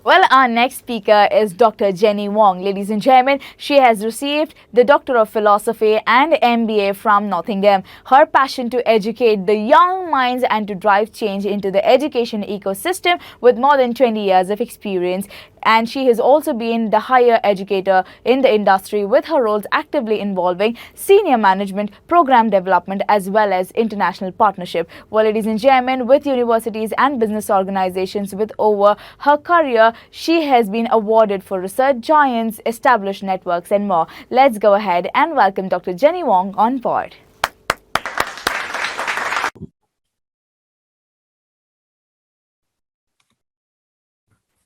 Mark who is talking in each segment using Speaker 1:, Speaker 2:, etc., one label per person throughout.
Speaker 1: Well, our next speaker is Dr. Jenny Wong. Ladies and gentlemen, she has received the Doctor of Philosophy and MBA from Nottingham. Her passion to educate the young minds and to drive change into the education ecosystem with more than 20 years of experience. And she has also been the higher educator in the industry with her roles actively involving senior management, program development as well as international partnership. Well, ladies and gentlemen, with universities and business organizations with over her career, she has been awarded for research giants, established networks and more. Let's go ahead and welcome Dr. Jenny Wong on board.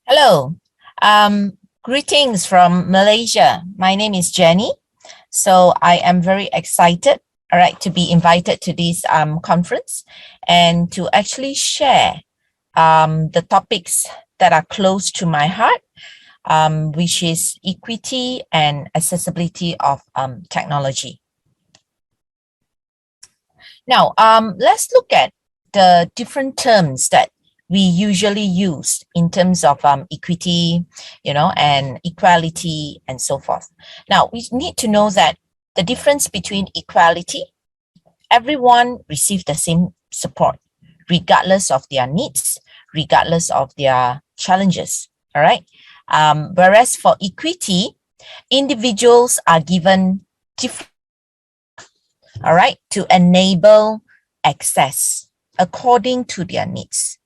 Speaker 2: Hello, greetings from Malaysia. My name is Jenny. So I am very excited, all right, to be invited to this conference and to actually share the topics that are close to my heart, which is equity and accessibility of technology. Now, let's look at the different terms that we usually use in terms of equity, and equality and so forth. Now, we need to know that the difference between equality, everyone receives the same support, regardless of their needs, regardless of their challenges, all right? Whereas for equity, individuals are given different, all right, to enable access according to their needs.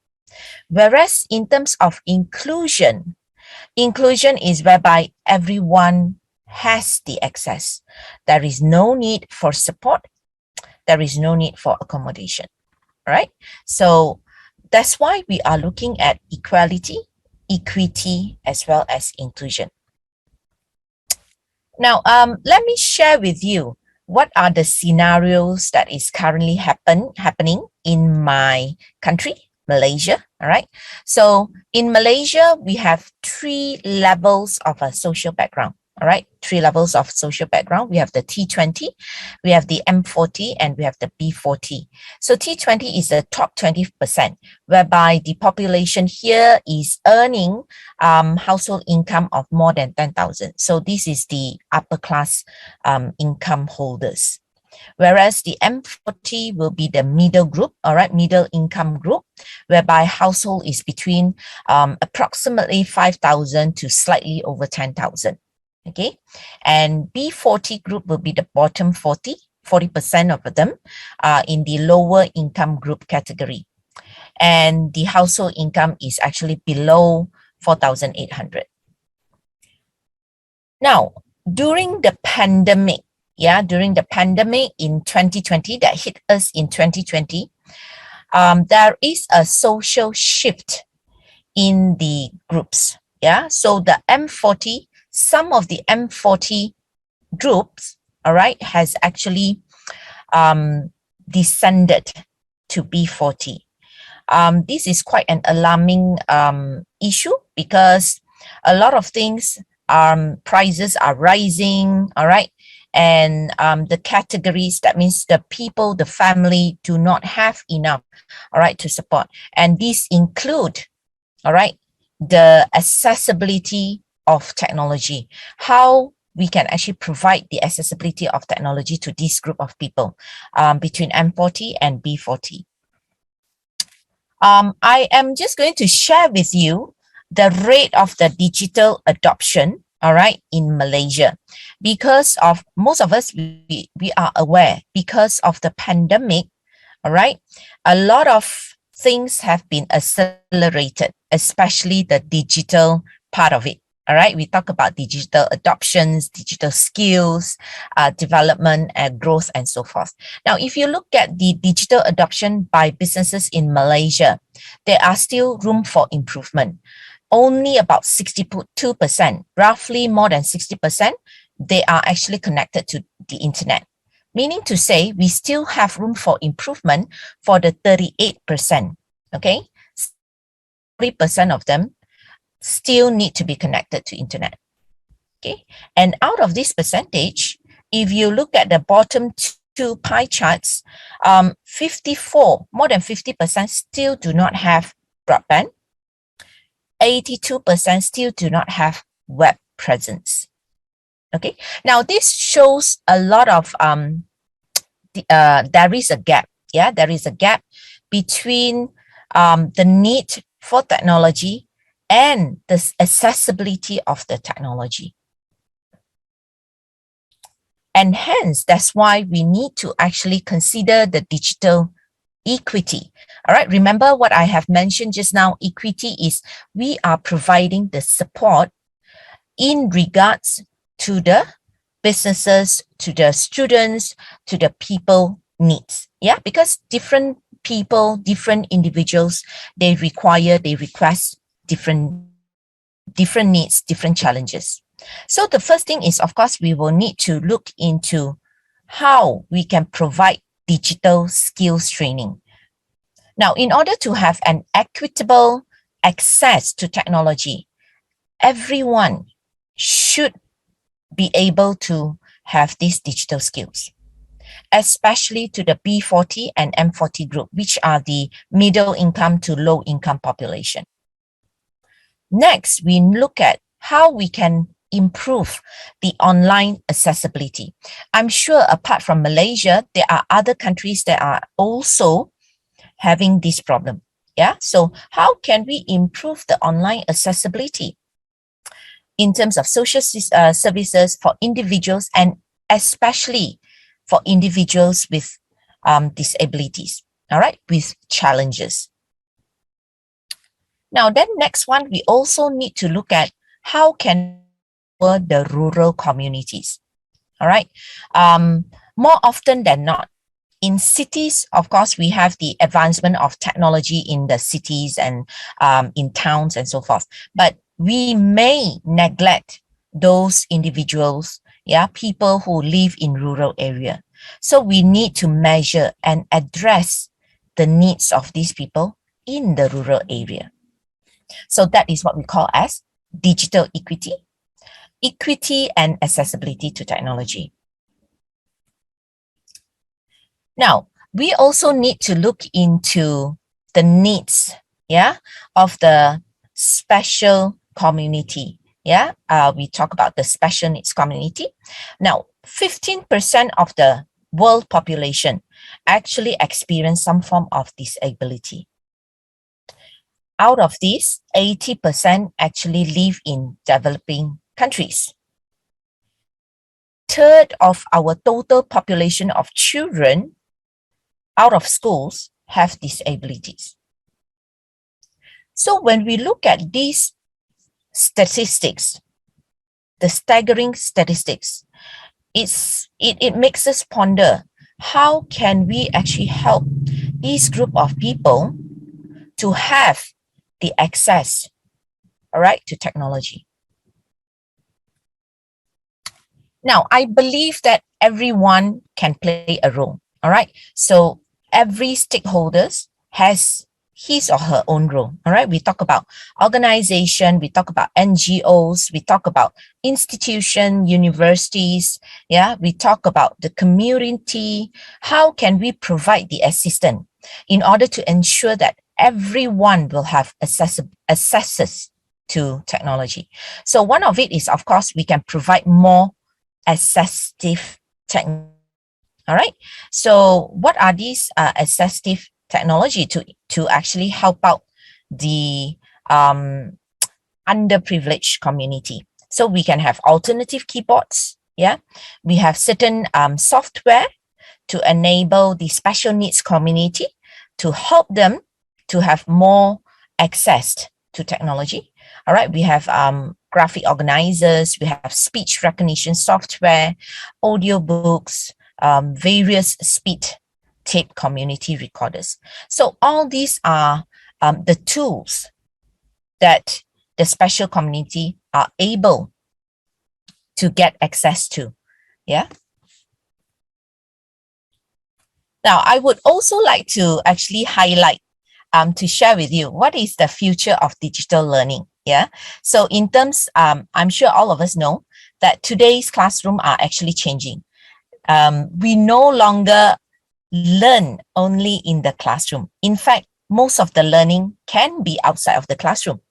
Speaker 2: Whereas in terms of inclusion is whereby everyone has the access. There is no need for support. There is no need for accommodation, right? So that's why we are looking at equality, equity, as well as inclusion. Now, let me share with you what are the scenarios that is currently happening in my country, Malaysia. All right. So in Malaysia, we have 3 levels of a social background. All right. 3 levels of social background. We have the T20, we have the M40, and we have the B40. So T20 is the top 20%, whereby the population here is earning household income of more than 10,000. So this is the upper class income holders. Whereas the M40 will be the middle group, all right, middle income group, whereby household is between approximately 5,000 to slightly over 10,000. Okay, and B40 group will be the bottom 40% of them are in the lower income group category. And the household income is actually below 4,800. Now, during the pandemic, during the pandemic in 2020 that hit us in 2020, there is a social shift in the groups. So the M40, some of the M40 groups, all right, has actually descended to B40. This is quite an alarming issue because a lot of things, prices are rising, all right, and the categories, that means the people, the family do not have enough, all right, to support. And these include, all right, the accessibility of technology, how we can actually provide the accessibility of technology to this group of people between M40 and B40. I am just going to share with you the rate of the digital adoption, all right, in Malaysia. Because of most of us, we are aware, because of the pandemic, all right, a lot of things have been accelerated, especially the digital part of it. All right, we talk about digital adoptions, digital skills, development and growth and so forth. Now, if you look at the digital adoption by businesses in Malaysia, there are still room for improvement. Only about 62%, roughly more than 60%, they are actually connected to the internet. Meaning to say, we still have room for improvement for the 38%, okay? 40% of them still need to be connected to internet, okay? And out of this percentage, if you look at the bottom 2 pie charts, 54, more than 50% still do not have broadband. 82% still do not have web presence. Okay, now this shows a lot of there is a gap. Yeah, there is a gap between the need for technology and the accessibility of the technology. And hence, that's why we need to actually consider the digital equity. All right, remember what I have mentioned just now. Equity is we are providing the support in regards to the businesses, to the students, to the people needs. Yeah, because different people, different individuals, they request different needs, different challenges. So the first thing is, of course, we will need to look into how we can provide digital skills training. Now, in order to have an equitable access to technology, everyone should be able to have these digital skills, especially to the B40 and M40 group, which are the middle income to low income population. Next, we look at how we can improve the online accessibility. I'm sure apart from Malaysia, there are other countries that are also having this problem. Yeah, so how can we improve the online accessibility in terms of social services for individuals, and especially for individuals with disabilities, all right, with challenges. Now, then next one, we also need to look at how can the rural communities, all right. More often than not, in cities, of course, we have the advancement of technology in the cities and in towns and so forth. But we may neglect those individuals, yeah, people who live in rural area. So we need to measure and address the needs of these people in the rural area. So that is what we call as digital equity, equity and accessibility to technology. Now, we also need to look into the needs, yeah, of the special community. Yeah, we talk about the special needs community. Now, 15% of the world population actually experience some form of disability. Out of these, 80% actually live in developing countries. Third of our total population of children out of schools have disabilities. So when we look at these statistics, the staggering statistics, it makes us ponder, how can we actually help this group of people to have the access, all right, to technology. Now, I believe that everyone can play a role, all right? So every stakeholders has his or her own role, all right? We talk about organization, we talk about NGOs, we talk about institution, universities, yeah? We talk about the community. How can we provide the assistance in order to ensure that everyone will have access to technology? So one of it is, of course, we can provide more assistive technology. All right. So what are these assistive technology to actually help out the underprivileged community? So we can have alternative keyboards. Yeah. We have certain software to enable the special needs community to help them to have more access to technology. All right. We have graphic organizers, we have speech recognition software, audiobooks, various speed tape community recorders. So all these are the tools that the special community are able to get access to. Yeah. Now, I would also like to actually highlight to share with you what is the future of digital learning. Yeah. So in terms, I'm sure all of us know that today's classroom are actually changing. We no longer learn only in the classroom. In fact, most of the learning can be outside of the classroom.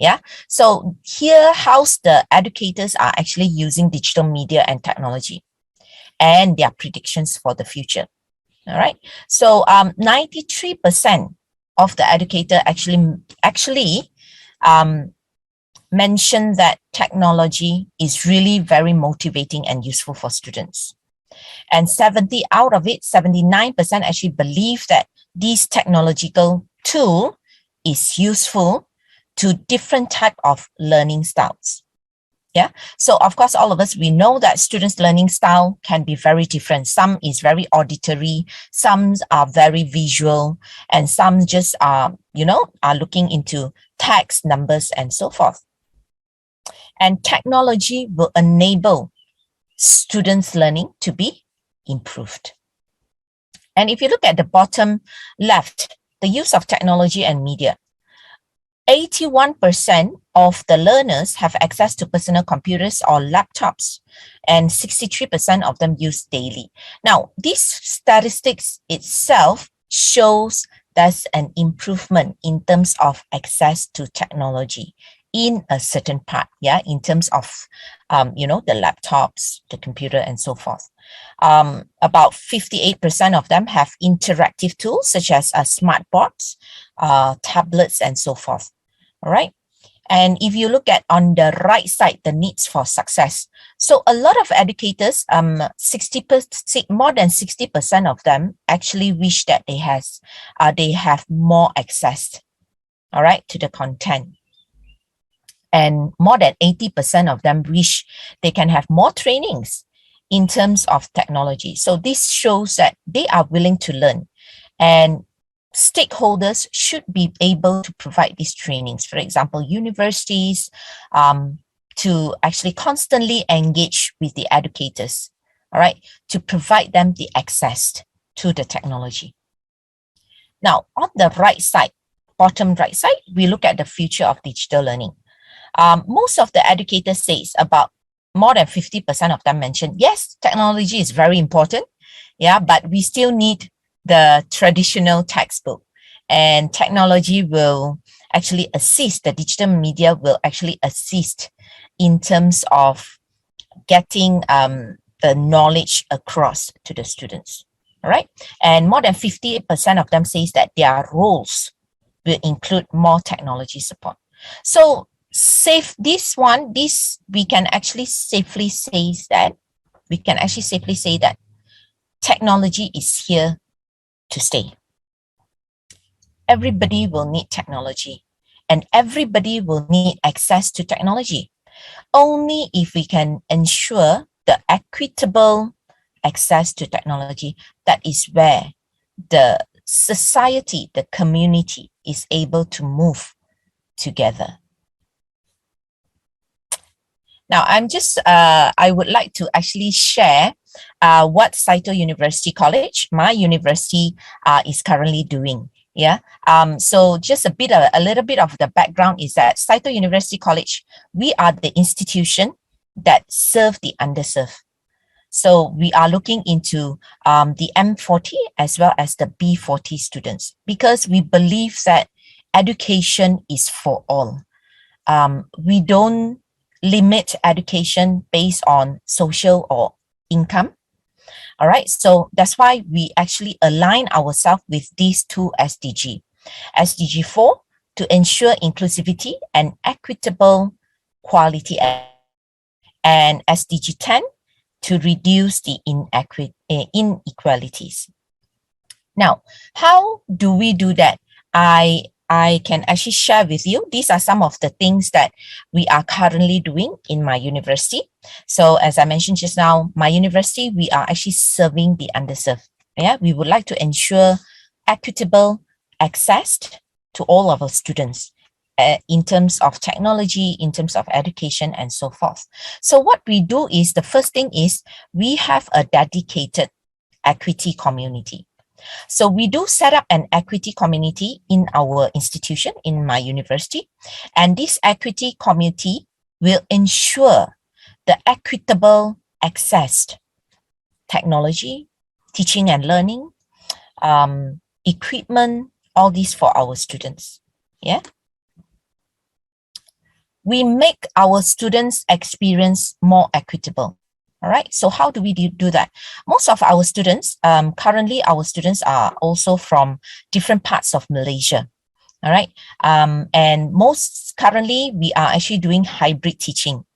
Speaker 2: Yeah. So here, how's the educators are actually using digital media and technology and their predictions for the future. All right. So 93% of the educator actually mentioned that technology is really very motivating and useful for students. And 70 out of it, 79% actually believe that this technological tool is useful to different type of learning styles. Yeah. So of course, all of us, we know that students' learning style can be very different. Some is very auditory, some are very visual, and some just are looking into text, numbers, and so forth. And technology will enable students' learning to be improved. And if you look at the bottom left, the use of technology and media, 81% of the learners have access to personal computers or laptops, and 63% of them use daily. Now, this statistics itself shows there's an improvement in terms of access to technology in a certain part, in terms of, the laptops, the computer, and so forth. About 58% of them have interactive tools such as smart boards, tablets, and so forth. All right. And if you look at on the right side, the needs for success. So a lot of educators, 60%, more than 60% of them actually wish that they have more access, all right, to the content. And more than 80% of them wish they can have more trainings in terms of technology. So this shows that they are willing to learn, and stakeholders should be able to provide these trainings. For example, universities to actually constantly engage with the educators, all right, to provide them the access to the technology. Now, on the right side, bottom right side, we look at the future of digital learning. Most of the educators says about more than 50% of them mentioned, yes, technology is very important, but we still need the traditional textbook, and technology will actually assist, the digital media will actually assist in terms of getting the knowledge across to the students. All right. And more than 58% of them says that their roles will include more technology support. So we can actually safely say that technology is here to stay. Everybody will need technology, and everybody will need access to technology. Only if we can ensure the equitable access to technology, that is where the society, the community is able to move together. Now, I would like to actually share what Saito University College, my university, is currently doing. So just a little bit of the background is that Saito University College, we are the institution that serve the underserved. So we are looking into the M40 as well as the B40 students, because we believe that education is for all. We don't limit education based on social or income. All right, so that's why we actually align ourselves with these two SDG. SDG 4, to ensure inclusivity and equitable quality, and SDG 10, to reduce the inequalities. Now, how do we do that? I can actually share with you. These are some of the things that we are currently doing in my university. So as I mentioned just now, my university, we are actually serving the underserved. We would like to ensure equitable access to all of our students in terms of technology, in terms of education, and so forth. So what we do is, the first thing is we have a dedicated equity community. So we do set up an equity community in our institution, in my university, and this equity community will ensure the equitable access to technology, teaching and learning, equipment, all these for our students. we make our students' experience more equitable. All right. So how do we do that? Most of our students, currently our students are also from different parts of Malaysia. All right. And most currently we are actually doing hybrid teaching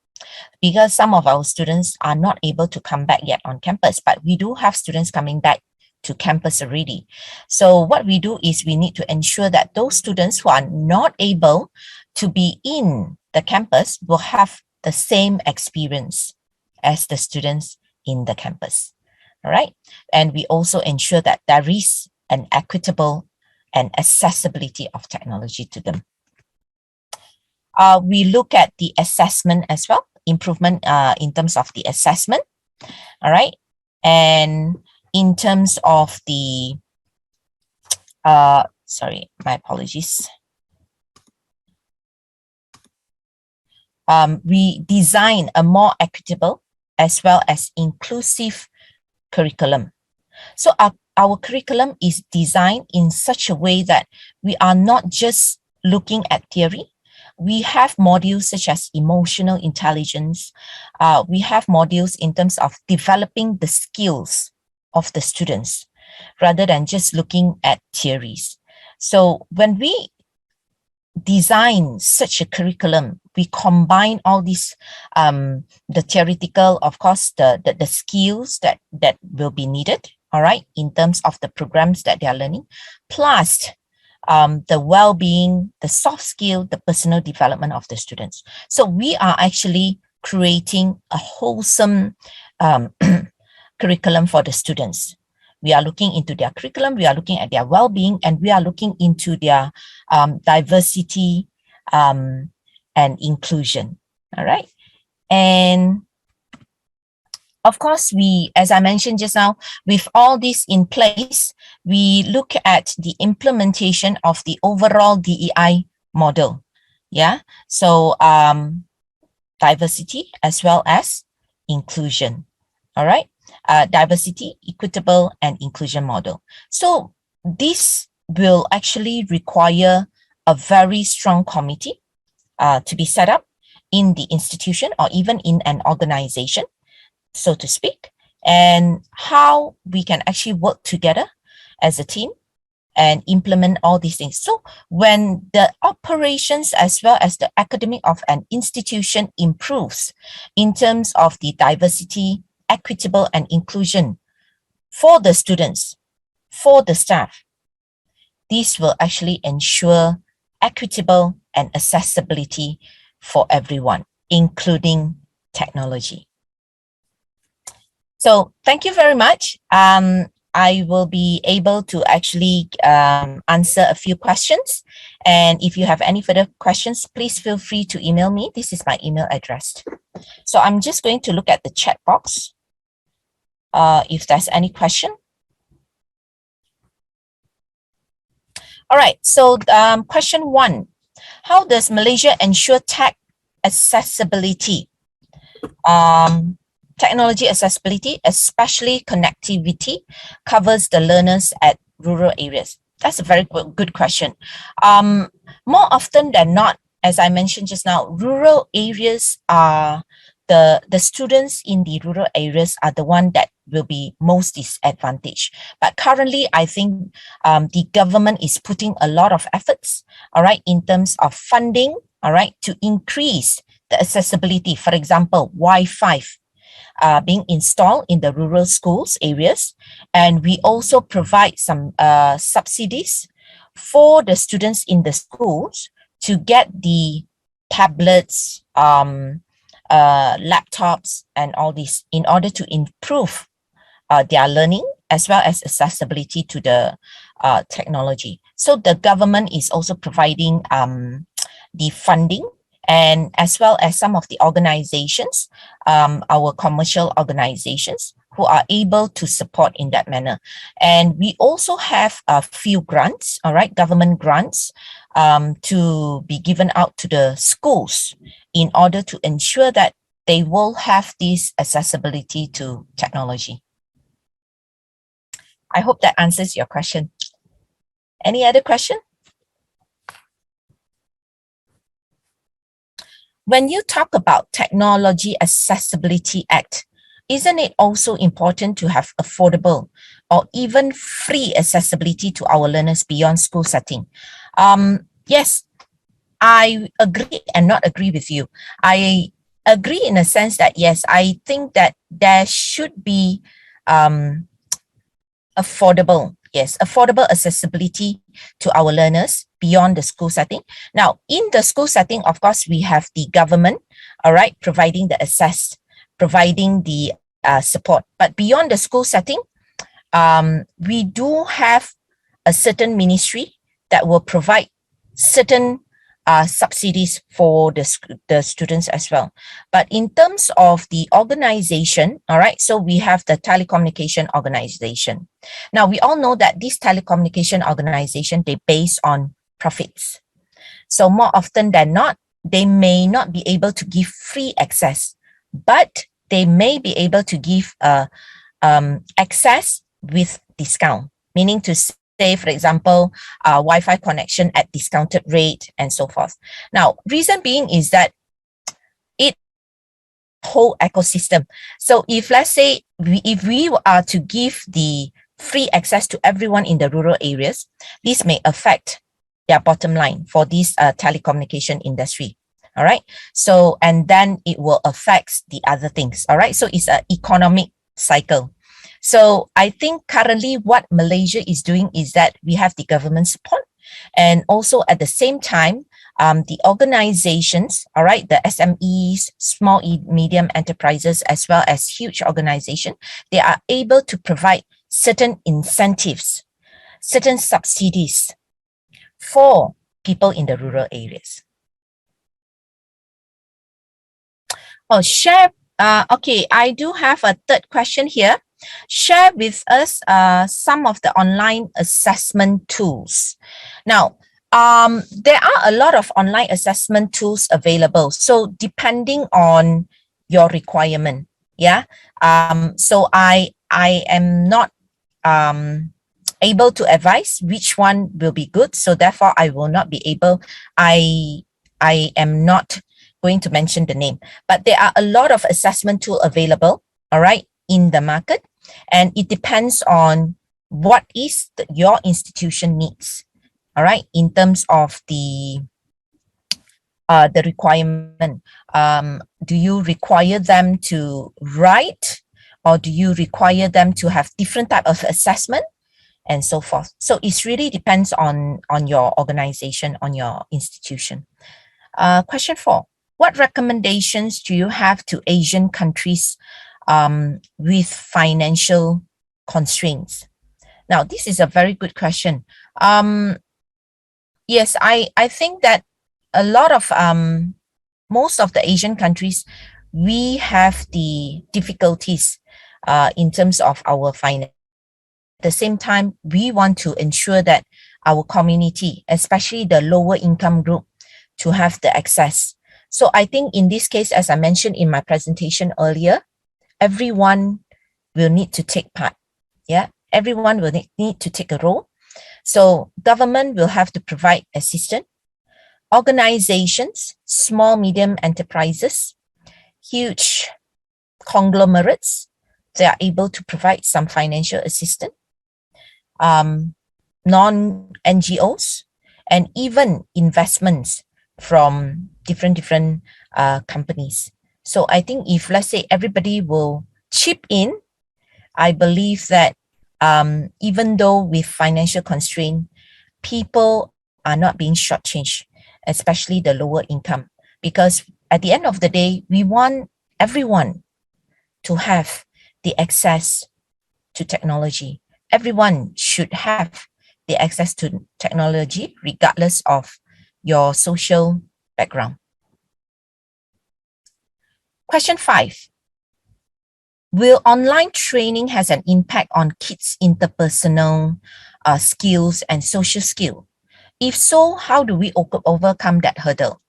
Speaker 2: because some of our students are not able to come back yet on campus, but we do have students coming back to campus already. So what we do is we need to ensure that those students who are not able to be in the campus will have the same experience as the students in the campus. All right. And we also ensure that there is an equitable and accessibility of technology to them. We look at the assessment as well, improvement in terms of the assessment. All right. And in terms of the, sorry, my apologies. We design a more equitable as well as inclusive curriculum. So our curriculum is designed in such a way that we are not just looking at theory. We have modules such as emotional intelligence. We have modules in terms of developing the skills of the students rather than just looking at theories. So when we design such a curriculum, we combine all these, the theoretical, of course, the skills that will be needed, all right, in terms of the programs that they are learning, plus the well-being, the soft skill, the personal development of the students. So we are actually creating a wholesome curriculum for the students. We are looking into their curriculum, we are looking at their well-being, and we are looking into their diversity and inclusion. All right. And of course, we, as I mentioned just now, with all this in place, we look at the implementation of the overall DEI model. Yeah. So diversity as well as inclusion. All right. Diversity, equitable, and inclusion model. So this will actually require a very strong committee to be set up in the institution or even in an organization, so to speak, and how we can actually work together as a team and implement all these things. So when the operations as well as the academic of an institution improves in terms of the diversity, equitable, and inclusion for the students, for the staff, this will actually ensure equitable and accessibility for everyone, including technology. So thank you very much. I will be able to actually answer a few questions. And if you have any further questions, please feel free to email me. This is my email address. So I'm just going to look at the chat box if there's any question. All right, so question 1. How does Malaysia ensure tech accessibility? Technology accessibility, especially connectivity, covers the learners at rural areas? That's a very good question. More often than not, as I mentioned just now, rural areas are the students in the rural areas are the one that will be most disadvantaged. But currently, I think the government is putting a lot of efforts, all right, in terms of funding, all right, to increase the accessibility. For example, Wi-Fi being installed in the rural schools areas. And we also provide some subsidies for the students in the schools to get the tablets, laptops, and all this in order to improve their learning as well as accessibility to the technology. So the government is also providing the funding, and as well as some of the organizations, our commercial organizations who are able to support in that manner. And we also have a few grants, all right, government grants to be given out to the schools in order to ensure that they will have this accessibility to technology. I hope that answers your question. Any other question? when you talk about Technology Accessibility Act, isn't it also important to have affordable or even free accessibility to our learners beyond school setting? Yes, I agree and not agree with you. I agree in a sense that, yes, I think that there should be um, affordable accessibility to our learners beyond the school setting. Now, in the school setting, of course, we have the government, all right, providing the access, providing the support. But beyond the school setting, we do have a certain ministry that will provide certain subsidies for the students as well. But in terms of the organization, all right, so we have the telecommunication organization. Now, we all know that this telecommunication organization, they base on profits. So more often than not, they may not be able to give free access, but they may be able to give access with discount, meaning to say, for example, Wi-Fi connection at discounted rate and so forth. Now, reason being is that it whole ecosystem. So if let's say if we are to give the free access to everyone in the rural areas, this may affect their bottom line for this telecommunication industry. All right. So, and then it will affect the other things. All right. So it's an economic cycle. So I think currently what Malaysia is doing is that we have the government support, and also at the same time, the organizations, all right, the SMEs, small medium enterprises, as well as huge organizations, they are able to provide certain incentives, certain subsidies for people in the rural areas. Oh, share. Okay, I do have a third question here. Share with us some of the online assessment tools. Now, there are a lot of online assessment tools available. So depending on your requirement, yeah. So I am not able to advise which one will be good. So therefore, I will not be able. I am not going to mention the name, but there are a lot of assessment tool available. All right, in the market. And it depends on what is your institution needs, all right, in terms of the requirement. Do you require them to write, or do you require them to have different type of assessment and so forth? So it really depends on your organization, on your institution. Question 4. What recommendations do you have to Asian countries with financial constraints? Now, this is a very good question. Yes, I think that a lot of most of the Asian countries, we have the difficulties in terms of our finance. At the same time, we want to ensure that our community, especially the lower income group, to have the access. So I think in this case, as I mentioned in my presentation earlier, everyone will need to take part. Yeah, everyone will need to take a role. So government will have to provide assistance. Organizations, small, medium enterprises, huge conglomerates, they are able to provide some financial assistance. Non-NGOs, and even investments from different companies. So I think if, let's say, everybody will chip in, I believe that even though with financial constraint, people are not being shortchanged, especially the lower income, because at the end of the day, we want everyone to have the access to technology. Everyone should have the access to technology, regardless of your social background. Question 5. Will online training has an impact on kids' interpersonal skills and social skill? If so, how do we overcome that hurdle?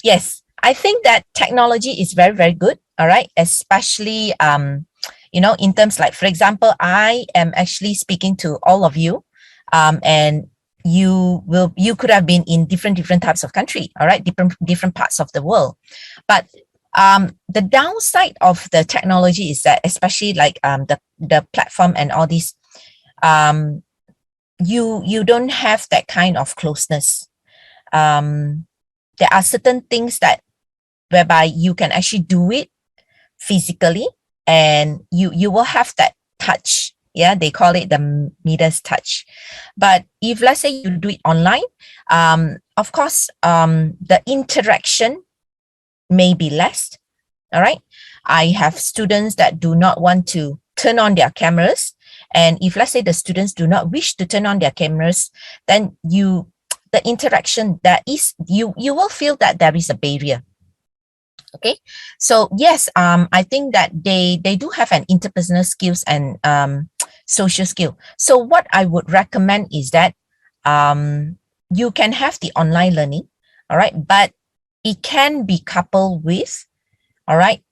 Speaker 2: Yes, I think that technology is very, very good. All right, especially in terms like, for example, I am actually speaking to all of you, and you could have been in different types of country, all right, different parts of the world. But the downside of the technology is that, especially like the platform and all these, you don't have that kind of closeness. There are certain things that whereby you can actually do it physically, and you will have that touch. Yeah, they call it the Midas touch. But if let's say you do it online, of course, the interaction may be less. All right. I have students that do not want to turn on their cameras. And if let's say the students do not wish to turn on their cameras, then the interaction that is, you will feel that there is a barrier. Okay. So yes, I think that they do have an interpersonal skills and social skill. So what I would recommend is that you can have the online learning, all right, but it can be coupled with, all right,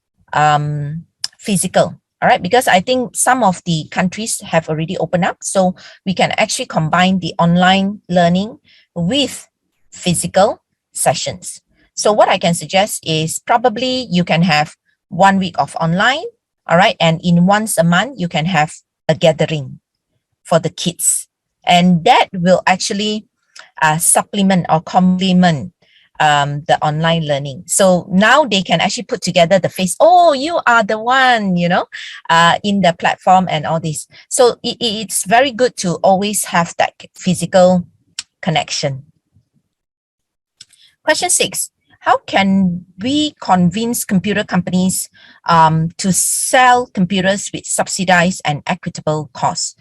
Speaker 2: physical, all right, because I think some of the countries have already opened up, so we can actually combine the online learning with physical sessions. So what I can suggest is probably you can have 1 week of online, all right, and in once a month you can have a gathering for the kids, and that will actually supplement or complement the online learning. So now they can actually put together the face. Oh, you are the one, in the platform and all this. So it's very good to always have that physical connection. Question 6. How can we convince computer companies to sell computers with subsidized and equitable costs?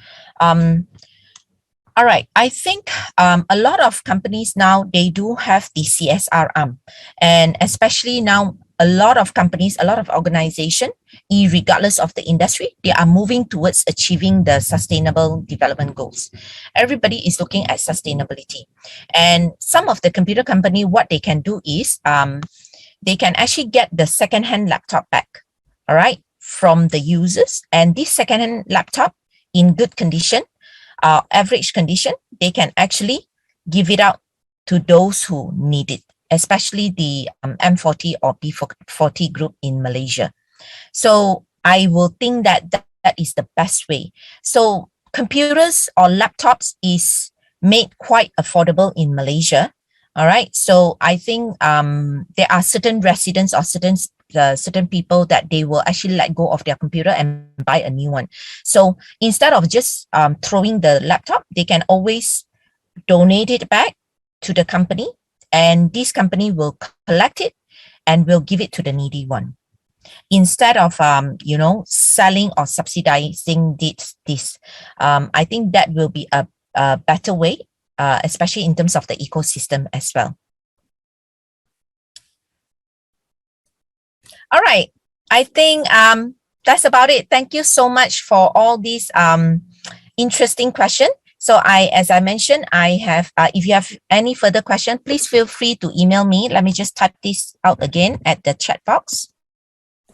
Speaker 2: All right, I think a lot of companies now, they do have the CSR arm, and especially now a lot of companies, a lot of organizations, regardless of the industry, they are moving towards achieving the sustainable development goals. Everybody is looking at sustainability, and some of the computer company, what they can do is they can actually get the second-hand laptop back, all right, from the users, and this second-hand laptop in good condition, average condition, they can actually give it out to those who need it, especially the M40 or B40 group in Malaysia. So I will think that that is the best way. So computers or laptops is made quite affordable in Malaysia. All right. So I think there are certain residents or certain people that they will actually let go of their computer and buy a new one. So instead of just throwing the laptop, they can always donate it back to the company, and this company will collect it and will give it to the needy one. Instead of selling or subsidizing this, I think that will be a better way, especially in terms of the ecosystem as well. All right, I think that's about it. Thank you so much for all these interesting questions. So as I mentioned, I have, if you have any further question, please feel free to email me. Let me just type this out again at the chat box.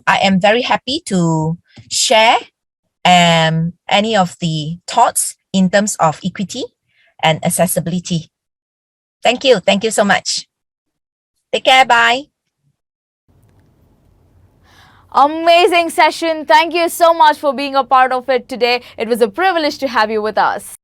Speaker 2: I am very happy to share any of the thoughts in terms of equity and accessibility. Thank you. Thank you so much. Take care. Bye.
Speaker 1: Amazing session. Thank you so much for being a part of it today. It was a privilege to have you with us.